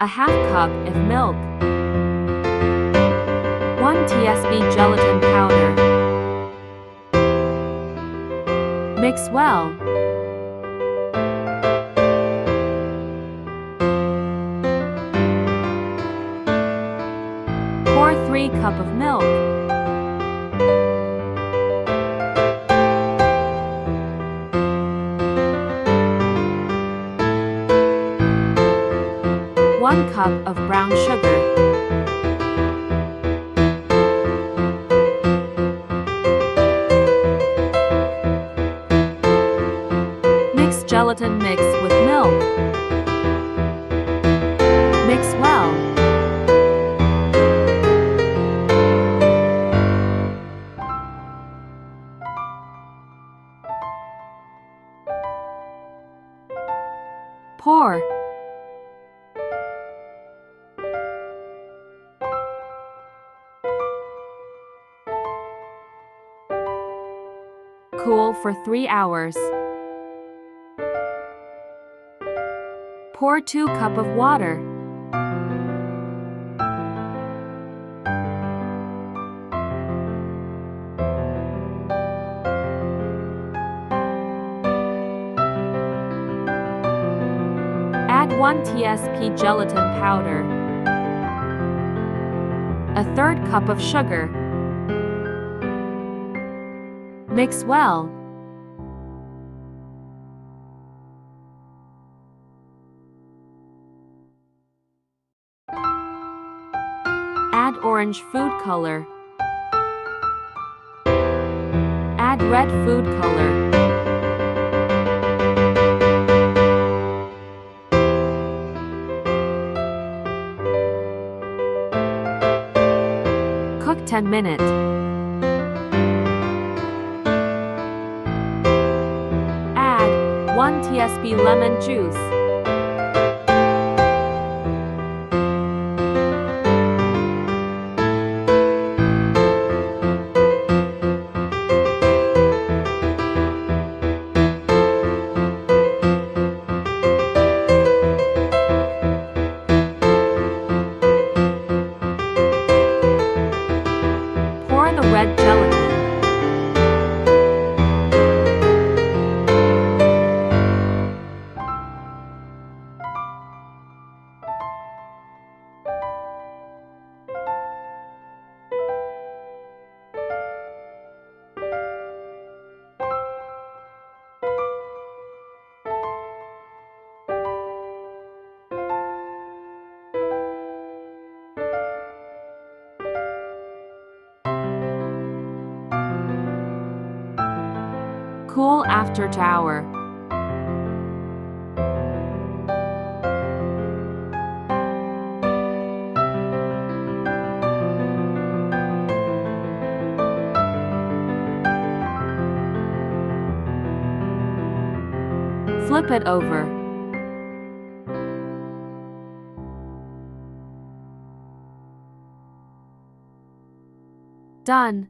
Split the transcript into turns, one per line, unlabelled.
A half cup of milk. 1 tsp gelatin powder. Mix well. Pour 3 cups of milk. One cup of brown sugar. Mix gelatin mix with milk. Mix well. Pour. Cool for 3 hours. Pour 2 cups of water. Add 1 tsp gelatin powder. A third cup of sugar. Mix well. Add orange food color. Add red food color. Cook 10 minutes. Add 1 tsp lemon juice. Pour the red gelatin. Cool after shower. Flip it over. Done.